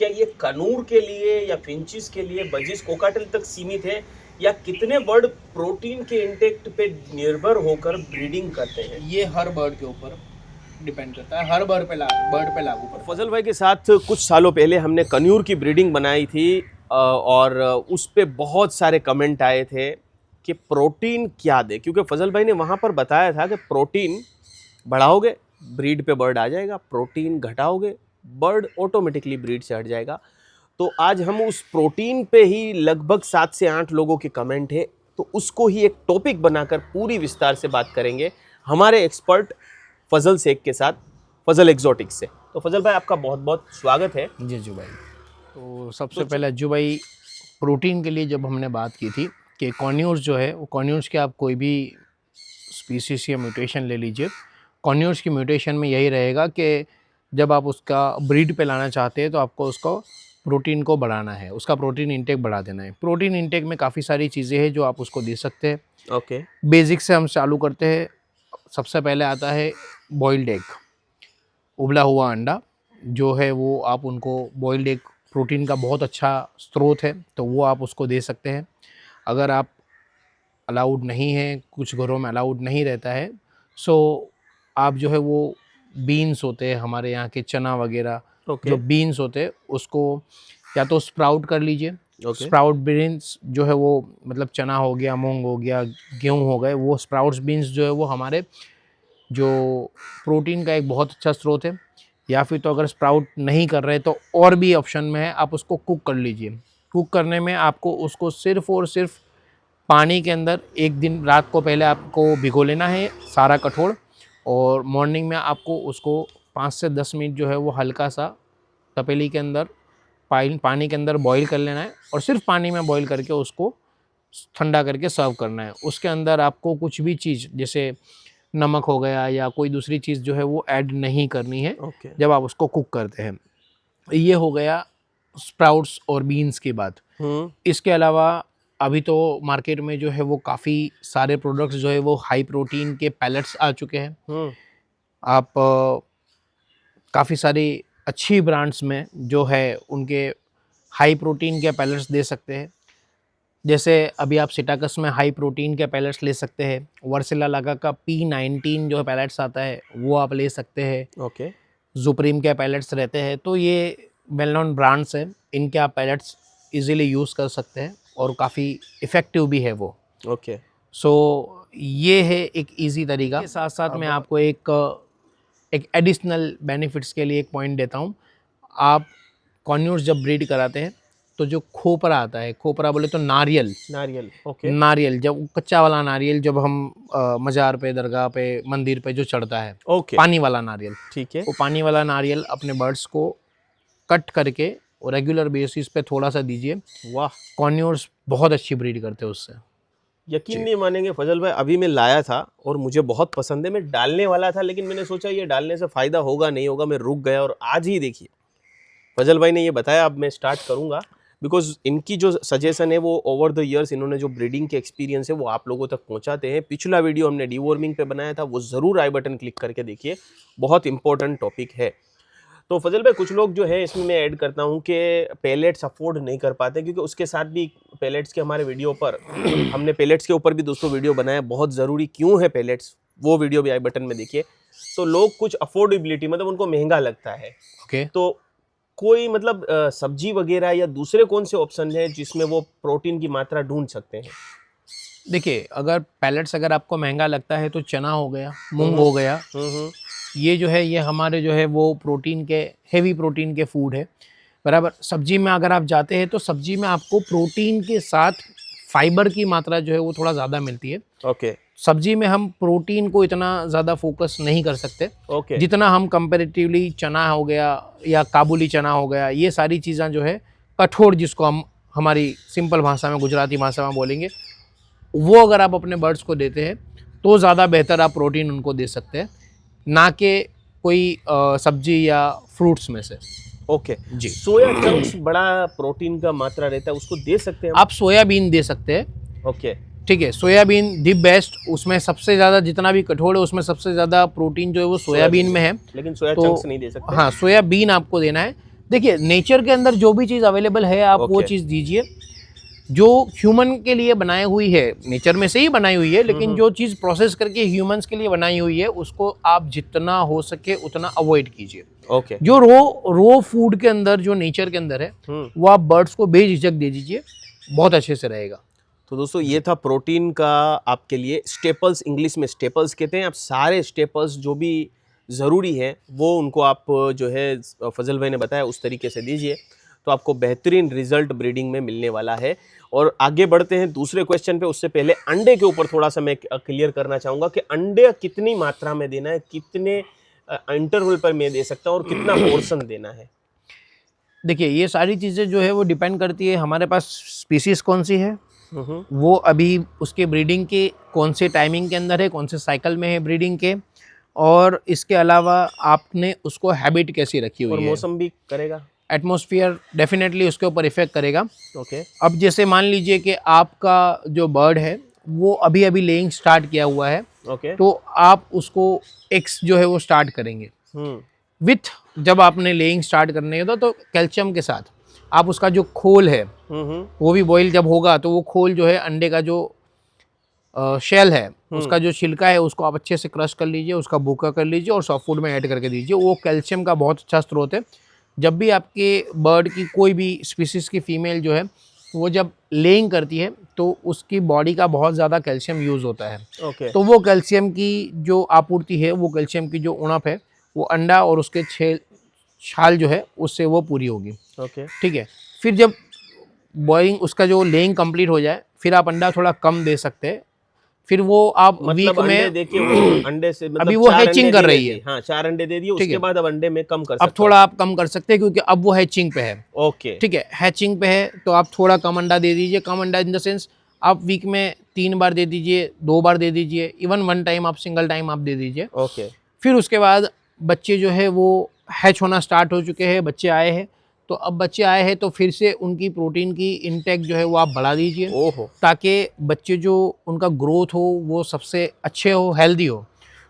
क्या ये कनूर के लिए या फिंचिस के लिए, बजिस कोकाटेल तक सीमित है, या कितने बर्ड प्रोटीन के इंटेक्ट पे निर्भर होकर ब्रीडिंग करते हैं? ये हर बर्ड के ऊपर डिपेंड करता है, हर बर्ड पे लागू पड़ता है। फजल भाई के साथ कुछ सालों पहले हमने कन्यूर की ब्रीडिंग बनाई थी और उस पे बहुत सारे कमेंट आए थे कि प्रोटीन क्या दे, क्योंकि फजल भाई ने वहाँ पर बताया था कि प्रोटीन बढ़ाओगे ब्रीड पे बर्ड आ जाएगा, प्रोटीन घटाओगे बर्ड ऑटोमेटिकली ब्रीड से हट जाएगा। तो आज हम उस प्रोटीन पे ही लगभग 7 से 8 लोगों के कमेंट है, तो उसको ही एक टॉपिक बनाकर पूरी विस्तार से बात करेंगे हमारे एक्सपर्ट फजल शेख के साथ, फजल एक्सोटिक्स से। तो फजल भाई आपका बहुत बहुत स्वागत है। जी अज्जू भाई, तो सबसे पहले अज्जू भाई, प्रोटीन के लिए जब हमने बात की थी कि कॉन्यूर्स जो है वो कॉन्यूर्स के आप कोई भी स्पीसीज या म्यूटेशन ले लीजिए, कॉन्यूर्स की म्यूटेशन में यही रहेगा कि जब आप उसका ब्रीड पे लाना चाहते हैं तो आपको उसको प्रोटीन को बढ़ाना है, उसका प्रोटीन इंटेक बढ़ा देना है। प्रोटीन इंटेक में काफ़ी सारी चीज़ें हैं जो आप उसको दे सकते हैं। ओके, बेसिक से हम चालू करते हैं। सबसे पहले आता है बॉइल्ड एग, उबला हुआ अंडा जो है वो आप उनको, बॉइल्ड एग प्रोटीन का बहुत अच्छा स्रोत है, तो वो आप उसको दे सकते हैं। अगर आप अलाउड नहीं है, कुछ घरों में अलाउड नहीं रहता है, सो आप जो है वो बीन्स होते हैं हमारे यहाँ के, चना वगैरह जो बीन्स होते हैं उसको या तो स्प्राउट कर लीजिए। स्प्राउट बीन्स जो है वो मतलब चना हो गया, मूंग हो गया, गेहूँ हो गए, वो स्प्राउट्स बीन्स जो है वो हमारे जो प्रोटीन का एक बहुत अच्छा स्रोत है। या फिर तो अगर स्प्राउट नहीं कर रहे तो और भी ऑप्शन में है, आप उसको कुक कर लीजिए। कुक करने में आपको उसको सिर्फ़ और सिर्फ पानी के अंदर एक दिन रात को पहले आपको भिगो लेना है सारा कठोर, और मॉर्निंग में आपको उसको 5 से 10 मिनट जो है वो हल्का सा तपेली के अंदर पानी के अंदर बॉईल कर लेना है, और सिर्फ पानी में बॉईल करके उसको ठंडा करके सर्व करना है। उसके अंदर आपको कुछ भी चीज़ जैसे नमक हो गया या कोई दूसरी चीज़ जो है वो ऐड नहीं करनी है जब आप उसको कुक करते हैं। ये हो गया स्प्राउट्स और बीन्स की बात। इसके अलावा अभी तो मार्केट में जो है वो काफ़ी सारे प्रोडक्ट्स जो है वो हाई प्रोटीन के पैलेट्स आ चुके हैं। आप काफ़ी सारी अच्छी ब्रांड्स में जो है उनके हाई प्रोटीन के पैलेट्स दे सकते हैं। जैसे अभी आप सिटाकस में हाई प्रोटीन के पैलेट्स ले सकते हैं। वर्सिला लगा का P19 जो पैलेट्स आता है वो आप ले सकते हैं। जुप्रीम के पैलेट्स रहते हैं, तो ये वेल नोन ब्रांड्स हैं, इनके आप पैलेट्स इजीली यूज़ कर सकते हैं और काफ़ी इफ़ेक्टिव भी है वो। सो ये है एक इजी तरीका। साथ साथ मैं आपको एक एडिशनल बेनिफिट्स के लिए एक पॉइंट देता हूँ। आप कॉन्यूर्स जब ब्रीड कराते हैं तो जो खोपरा आता है, खोपरा बोले तो नारियल, नारियल जब कच्चा वाला नारियल जब हम मज़ार पे, दरगाह पे, मंदिर पे जो चढ़ता है, पानी वाला नारियल, ठीक है, वो पानी वाला नारियल अपने बर्ड्स को कट करके और रेगुलर बेसिस पे थोड़ा सा दीजिए। वाह, कॉन्यूर्स बहुत अच्छी ब्रीड करते हैं उससे। यकीन नहीं मानेंगे फजल भाई, अभी मैं लाया था और मुझे बहुत पसंद है। मैं डालने वाला था लेकिन मैंने सोचा ये डालने से फ़ायदा होगा नहीं होगा, मैं रुक गया, और आज ही देखिए फजल भाई ने ये बताया, अब मैं स्टार्ट करूँगा। बिकॉज इनकी जो सजेशन है वो ओवर द ईयर्स इन्होंने जो ब्रीडिंग के एक्सपीरियंस है वो आप लोगों तक पहुंचाते हैं। पिछला वीडियो हमने डीवॉर्मिंग पे बनाया था, वो ज़रूर आई बटन क्लिक करके देखिए, बहुत इंपॉर्टेंट टॉपिक है। तो फजल भाई, कुछ लोग जो है इसमें मैं ऐड करता हूँ कि पैलेट्स अफोर्ड नहीं कर पाते, क्योंकि उसके साथ भी पैलेट्स के हमारे वीडियो पर हमने पैलेट्स के ऊपर भी दोस्तों वीडियो बनाया, बहुत ज़रूरी क्यों है पैलेट्स, वो वीडियो भी आई बटन में देखिए। तो लोग कुछ अफोर्डेबिलिटी, मतलब उनको महंगा लगता है, तो कोई मतलब सब्जी वगैरह या दूसरे कौन से ऑप्शन है जिसमें वो प्रोटीन की मात्रा ढूंढ सकते हैं? देखिए, अगर पैलेट्स अगर आपको महंगा लगता है तो चना हो गया, मूंग हो गया, ये जो है ये हमारे जो है वो प्रोटीन के, हेवी प्रोटीन के फूड है, बराबर। सब्जी में अगर आप जाते हैं तो सब्जी में आपको प्रोटीन के साथ फाइबर की मात्रा जो है वो थोड़ा ज़्यादा मिलती है। सब्जी में हम प्रोटीन को इतना ज़्यादा फोकस नहीं कर सकते जितना हम कंपैरेटिवली चना हो गया या काबुली चना हो गया, ये सारी चीज़ें जो है कठोर, जिसको हम हमारी सिंपल भाषा में, गुजराती भाषा में बोलेंगे, वो अगर आप अपने बर्ड्स को देते हैं तो ज़्यादा बेहतर आप प्रोटीन उनको दे सकते हैं, ना कि कोई सब्जी या फ्रूट्स में से। जी, सोया चंक्स बड़ा प्रोटीन का मात्रा रहता है, उसको दे सकते हैं आप सोयाबीन दे सकते हैं। ठीक है, सोयाबीन दी बेस्ट, उसमें सबसे ज़्यादा जितना भी कठोर है उसमें सबसे ज़्यादा प्रोटीन जो है वो सोयाबीन में है, लेकिन सोया चंक्स नहीं दे सकते। हाँ, सोयाबीन आपको देना है। देखिए नेचर के अंदर जो भी चीज़ अवेलेबल है आप वो Okay. चीज़ दीजिए। जो ह्यूमन के लिए बनाई हुई है, नेचर में से ही बनाई हुई है, लेकिन जो चीज़ प्रोसेस करके ह्यूमंस के लिए बनाई हुई है उसको आप जितना हो सके उतना अवॉइड कीजिए। ओके। जो रो फूड के अंदर जो नेचर के अंदर है वो आप बर्ड्स को बेझिझक दे दीजिए, बहुत अच्छे से रहेगा। तो दोस्तों ये था प्रोटीन का आपके लिए स्टेपल्स, इंग्लिश में स्टेपल्स कहते हैं। आप सारे स्टेपल्स जो भी ज़रूरी है वो उनको आप जो है फजल भाई ने बताया उस तरीके से दीजिए, तो आपको बेहतरीन रिजल्ट ब्रीडिंग में मिलने वाला है। और आगे बढ़ते हैं दूसरे क्वेश्चन पे, उससे पहले अंडे के ऊपर थोड़ा सा मैं क्लियर करना चाहूँगा कि अंडे कितनी मात्रा में देना है, कितने इंटरवल पर मैं दे सकता हूँ और कितना पोर्शन देना है। देखिए ये सारी चीज़ें जो है वो डिपेंड करती है हमारे पास स्पीसीज़ कौन सी है, वो अभी उसके ब्रीडिंग के कौन से टाइमिंग के अंदर है, कौन से साइकिल में है ब्रीडिंग के, और इसके अलावा आपने उसको हैबिट कैसी रखी और हुई है। मौसम भी करेगा। एटमॉस्फेयर डेफिनेटली उसके ऊपर इफेक्ट करेगा। ओके। अब जैसे मान लीजिए कि आपका जो बर्ड है वो अभी अभी लेइंग स्टार्ट किया हुआ है, ओके। तो आप उसको एग्स जो है वो स्टार्ट करेंगे विथ, जब आपने लेइंग स्टार्ट करने है तो कैल्शियम के साथ आप उसका जो खोल है वो भी बॉईल जब होगा तो वो खोल जो है अंडे का जो शेल है उसका जो छिलका है उसको आप अच्छे से क्रश कर लीजिए, उसका भूका कर लीजिए और सॉफ्ट फूड में ऐड करके दीजिए। वो कैल्शियम का बहुत अच्छा स्रोत है। जब भी आपके बर्ड की कोई भी स्पीसीज़ की फीमेल जो है वो जब लेइंग करती है तो उसकी बॉडी का बहुत ज़्यादा कैल्शियम यूज़ होता है। ओके। तो वो कैल्शियम की जो आपूर्ति है, वो कैल्शियम की जो उणप है वो अंडा और उसके छाल जो है उससे वो पूरी होगी। ओके। ठीक है, फिर जब बॉइलिंग उसका जो लेइंग कंप्लीट हो जाए फिर आप अंडा थोड़ा कम दे सकते हैं। फिर वो आप मतलब वीक अंडे में देखिए वो अंडे से मतलब अभी वो 4 हैचिंग अंडे कर दे रही रही है। है। हाँ 4 अंडे दे दिए, ठीक उसके है, बाद अब अंडे में कम कर सकता अब हूँ। थोड़ा आप कम कर सकते हैं क्योंकि अब वो हैचिंग पे है। ओके। ठीक है, हैचिंग पे है तो आप थोड़ा कम अंडा दे दीजिए। कम अंडा इन द सेंस आप वीक में 3 बार दे दीजिए, 2 बार दे दीजिए, इवन 1 टाइम आप सिंगल टाइम आप दे दीजिए। ओके। फिर उसके बाद बच्चे जो है वो हैच होना स्टार्ट हो चुके हैं, बच्चे आए हैं, तो अब बच्चे आए हैं तो फिर से उनकी प्रोटीन की इंटेक जो है वो आप बढ़ा दीजिए, ओहो। ताकि बच्चे जो उनका ग्रोथ हो वो सबसे अच्छे हो, हेल्दी हो।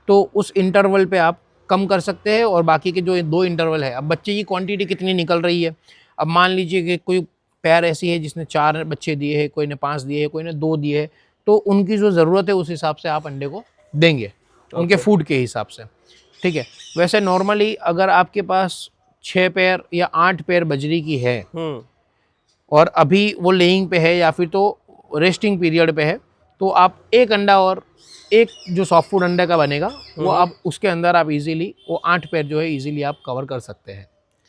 तो उस इंटरवल पे आप कम कर सकते हैं और बाकी के जो 2 इंटरवल है, अब बच्चे की क्वांटिटी कितनी निकल रही है। अब मान लीजिए कि कोई पैर ऐसी है जिसने 4 बच्चे दिए हैं, कोई ने 5 दिए हैं, कोई ने 2 दिए हैं, तो उनकी जो ज़रूरत है उस हिसाब से आप अंडे को देंगे, उनके फूड के हिसाब से। ठीक है, वैसे नॉर्मली अगर आपके पास 6 पैर या 8 पैर बजरी की है और अभी वो लेइंग पे है या फिर तो रेस्टिंग पीरियड पे है, तो आप एक अंडा और एक जो सॉफ्ट फूड अंडे का बनेगा वो आप उसके अंदर आप इजीली वो 8 पैर जो है इजीली आप कवर कर सकते हैं।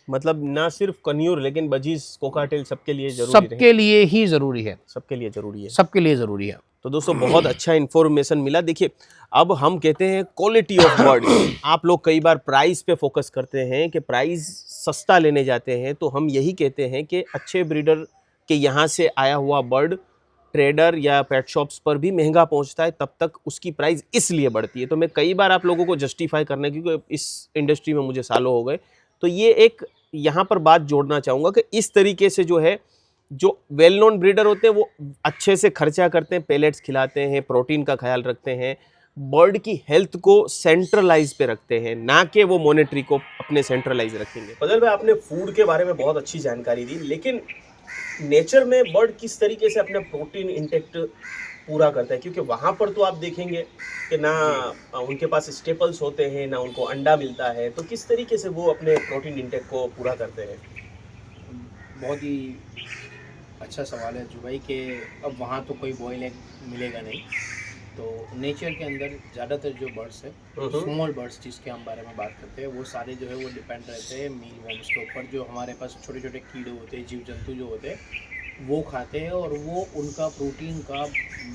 मतलब ना सिर्फ कन्यूर लेकिन बजीज, कोकाटेल सबके लिए जरूरी है। सबके लिए ही ज़रूरी है, सबके लिए जरूरी है। सबके लिए ज़रूरी है। तो दोस्तों बहुत अच्छा इन्फॉर्मेशन मिला। देखिए अब हम कहते हैं क्वालिटी ऑफ बर्ड्स। आप लोग कई बार प्राइस पे फोकस करते हैं कि प्राइस सस्ता लेने जाते हैं, तो हम यही कहते हैं कि अच्छे ब्रीडर के यहाँ से आया हुआ बर्ड ट्रेडर या पेट शॉप्स पर भी महंगा पहुंचता है, तब तक उसकी प्राइस इसलिए बढ़ती है। तो मैं कई बार आप लोगों को जस्टिफाई करने, क्योंकि इस इंडस्ट्री में मुझे सालों हो गए, तो ये एक यहाँ पर बात जोड़ना चाहूँगा कि इस तरीके से जो है जो वेल नोन ब्रीडर होते हैं वो अच्छे से खर्चा करते हैं, पेलेट्स खिलाते हैं, प्रोटीन का ख्याल रखते हैं, बर्ड की हेल्थ को सेंट्रलाइज पे रखते हैं, ना कि वो मॉनेटरी को अपने सेंट्रलाइज रखेंगे। फजल भाई आपने फूड के बारे में बहुत अच्छी जानकारी दी, लेकिन नेचर में बर्ड किस तरीके से अपना प्रोटीन इंटेक्ट पूरा करता है, क्योंकि वहाँ पर तो आप देखेंगे कि ना उनके पास स्टेपल्स होते हैं ना उनको अंडा मिलता है, तो किस तरीके से वो अपने प्रोटीन इंटेक को पूरा करते हैं? बहुत ही अच्छा सवाल है जो भाई कि अब वहाँ तो कोई बॉयल एग मिलेगा नहीं, तो नेचर के अंदर ज़्यादातर जो बर्ड्स है, स्मॉल बर्ड्स जिसके हम बारे में बात करते हैं, वो सारे जो है वो डिपेंड रहते हैं मील वर्म्स के ऊपर। जो हमारे पास छोटे छोटे कीड़े होते हैं, जीव जंतु जो होते हैं वो खाते हैं और वो उनका प्रोटीन का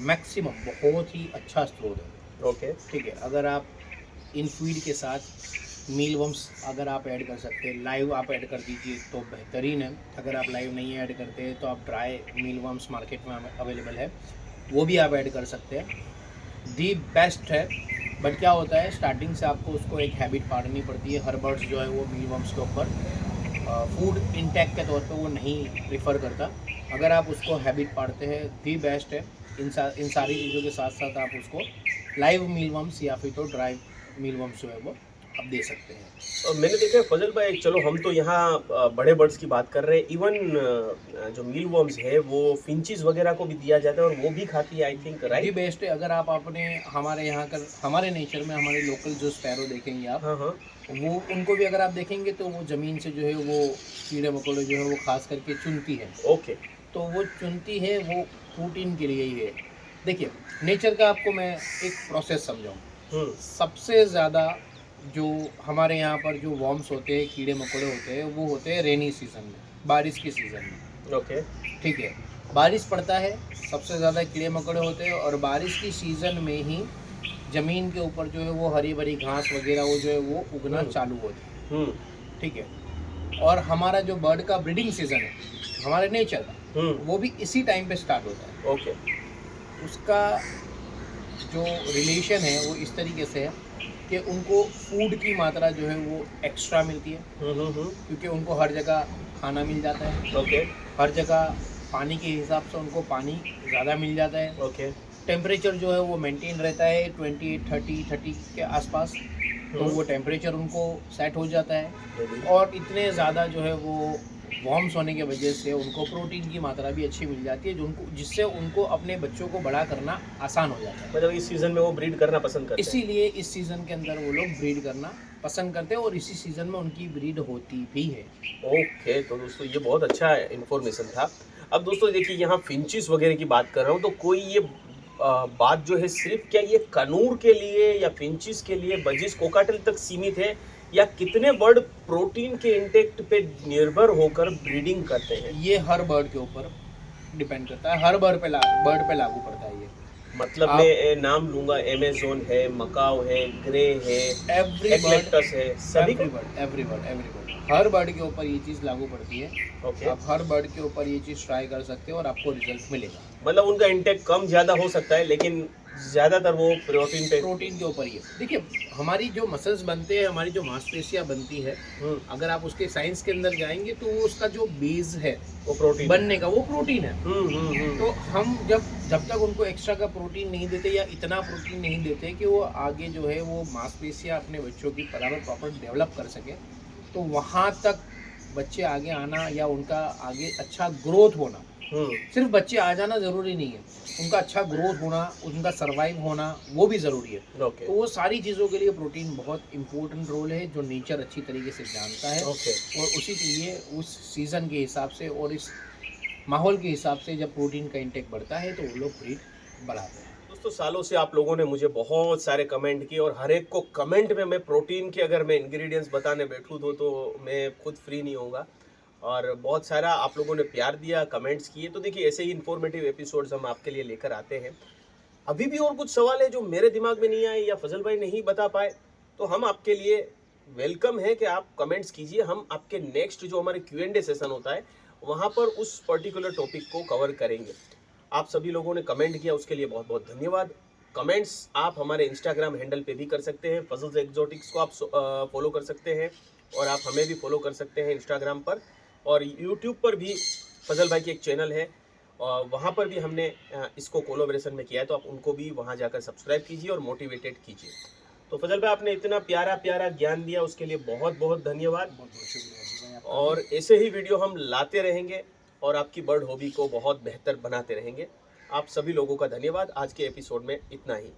मैक्सिमम बहुत ही अच्छा स्रोत है। ओके। ठीक है, अगर आप इन फीड के साथ मील वर्म्स अगर आप ऐड कर सकते हैं, लाइव आप ऐड कर दीजिए तो बेहतरीन है। अगर आप लाइव नहीं ऐड करते हैं तो आप ड्राई मील वर्म्स मार्केट में अवेलेबल है, वो भी आप ऐड कर सकते हैं, दी बेस्ट है। बट क्या होता है, स्टार्टिंग से आपको उसको एक हैबिट पाड़नी पड़ती है। हर बर्ड्स जो है वो मील वर्म्स के ऊपर फूड इंटेक के तौर पे वो नहीं प्रिफर करता। अगर आप उसको हैबिट पाड़ते हैं, दी बेस्ट है। इन सारी चीज़ों के साथ साथ आप उसको लाइव मील वर्म्स या फिर तो ड्राई मील वर्म्स जो है वो आप दे सकते हैं। मैंने देखा है फजल भाई, चलो हम तो यहाँ बड़े बर्ड्स की बात कर रहे हैं, इवन जो मील वर्म्स है वो फिंचेस वगैरह को भी दिया जाता है और वो भी खाती है आई थिंक, जी राइट? बेस्ट है। अगर आप अपने हमारे यहाँ कर हमारे नेचर में हमारे लोकल जो स्पैरो देखेंगे आप, हाँ हाँ। वो उनको भी अगर आप देखेंगे तो वो ज़मीन से जो है वो कीड़े मकोड़े जो है वो खास करके चुनती है। ओके। तो वो चुनती है वो प्रोटीन के लिए ही है। देखिए नेचर का आपको मैं एक प्रोसेस समझाऊँ। सबसे ज़्यादा जो हमारे यहाँ पर जो वॉर्म्स होते हैं, कीड़े मकोड़े होते हैं, वो होते हैं रेनी सीज़न में, बारिश के सीज़न में। ओके। ठीक है, बारिश पड़ता है, सबसे ज़्यादा कीड़े मकोड़े होते हैं और बारिश की सीज़न में ही ज़मीन के ऊपर जो है वो हरी भरी घास वगैरह वो जो है वो उगना चालू होती है। ठीक है, और हमारा जो बर्ड का ब्रीडिंग सीज़न है हमारे नेचर का, वो भी इसी टाइम पे स्टार्ट होता है। ओके। उसका जो रिलेशन है वो इस तरीके से है कि उनको फूड की मात्रा जो है वो एक्स्ट्रा मिलती है, क्योंकि उनको हर जगह खाना मिल जाता है। ओके। हर जगह पानी के हिसाब से उनको पानी ज़्यादा मिल जाता है। ओके। टेम्परेचर जो है वो मेंटेन रहता है 28 30 के आसपास, तो वो टेम्परेचर उनको सेट हो जाता है। और इतने ज़्यादा जो है वो वॉर्म्स होने की वजह से उनको प्रोटीन की मात्रा भी अच्छी मिल जाती है, जो उनको जिससे उनको अपने बच्चों को बड़ा करना आसान हो जाता है। मतलब इस सीजन में वो ब्रीड करना पसंद करते हैं। इसीलिए इस सीज़न के अंदर वो लोग ब्रीड करना पसंद करते हैं और इसी सीज़न में उनकी ब्रीड होती भी है। ओके, तो दोस्तों ये बहुत अच्छा इन्फॉर्मेशन था। अब दोस्तों देखिए, यहाँ फिंचेस वगैरह की बात कर रहा हूँ, तो कोई ये बात जो है सिर्फ क्या ये कनूर के लिए या फिंचेस के लिए, बजिस कोकाटेल तक सीमित है, या कितने बर्ड प्रोटीन के इंटेक्ट पे निर्भर होकर ब्रीडिंग करते हैं? ये हर बर्ड के ऊपर डिपेंड करता है, हर बर्ड पे लागू पड़ता है ये। मतलब आप मैं नाम लूंगा, अमेज़न है, मकाओ है, ग्रे है, एवरी एक्लेक्टस है, सभी को? एवरी बर्ड हर बर्ड के ऊपर ये चीज़ लागू पड़ती है। ओके। आप हर बर्ड के ऊपर ये चीज़ ट्राई कर सकते हो और आपको रिजल्ट मिलेगा। मतलब उनका इंटेक कम ज़्यादा हो सकता है, लेकिन ज़्यादातर वो प्रोटीन पे। प्रोटीन के ऊपर ही है। देखिए हमारी जो मसल्स बनते हैं, हमारी जो मांसपेशियाँ बनती है, अगर आप उसके साइंस के अंदर जाएंगे तो वो उसका जो बेस है वो प्रोटीन बनने का वो प्रोटीन है। तो हम जब तक उनको एक्स्ट्रा का प्रोटीन नहीं देते या इतना प्रोटीन नहीं देते कि वो आगे जो है वो मांसपेशियाँ अपने बच्चों की बराबर प्रॉपर डेवलप कर सके, तो वहाँ तक बच्चे आगे आना या उनका आगे अच्छा ग्रोथ होना, सिर्फ बच्चे आ जाना ज़रूरी नहीं है, उनका अच्छा ग्रोथ होना, उनका सर्वाइव होना वो भी ज़रूरी है। ओके। तो वो सारी चीज़ों के लिए प्रोटीन बहुत इम्पोर्टेंट रोल है, जो नेचर अच्छी तरीके से जानता है। ओके। और उसी के लिए उस सीज़न के हिसाब से और इस माहौल के हिसाब से जब प्रोटीन का इंटेक बढ़ता है तो वो लोग ब्रीड बढ़ाते हैं। दोस्तों, सालों से आप लोगों ने मुझे बहुत सारे कमेंट किए, और हर एक को कमेंट में मैं प्रोटीन के अगर मैं इंग्रेडिएंट्स बताने बैठूँ तो मैं खुद फ्री नहीं होऊंगा। और बहुत सारा आप लोगों ने प्यार दिया, कमेंट्स किए, तो देखिए ऐसे ही इन्फॉर्मेटिव एपिसोड्स हम आपके लिए लेकर आते हैं। अभी भी और कुछ सवाल है जो मेरे दिमाग में नहीं आए या फजल भाई नहीं बता पाए, तो हम आपके लिए वेलकम है कि आप कमेंट्स कीजिए। हम आपके नेक्स्ट जो हमारे Q&A सेशन होता है वहाँ पर उस पर्टिकुलर टॉपिक को कवर करेंगे। आप सभी लोगों ने कमेंट किया, उसके लिए बहुत बहुत धन्यवाद। कमेंट्स आप हमारे इंस्टाग्राम हैंडल पे भी कर सकते हैं, फजल्स एक्सोटिक्स को आप फॉलो कर सकते हैं, और आप हमें भी फॉलो कर सकते हैं इंस्टाग्राम पर, और यूट्यूब पर भी फजल भाई की एक चैनल है, और वहाँ पर भी हमने इसको कोलैबोरेशन में किया है, तो आप उनको भी वहाँ जाकर सब्सक्राइब कीजिए और मोटिवेटेड कीजिए। तो फजल भाई, आपने इतना प्यारा प्यारा ज्ञान दिया, उसके लिए बहुत बहुत धन्यवाद। बहुत बहुत शुक्रिया आपका। और ऐसे ही वीडियो हम लाते रहेंगे और आपकी बर्ड हॉबी को बहुत बेहतर बनाते रहेंगे। आप सभी लोगों का धन्यवाद। आज के एपिसोड में इतना ही।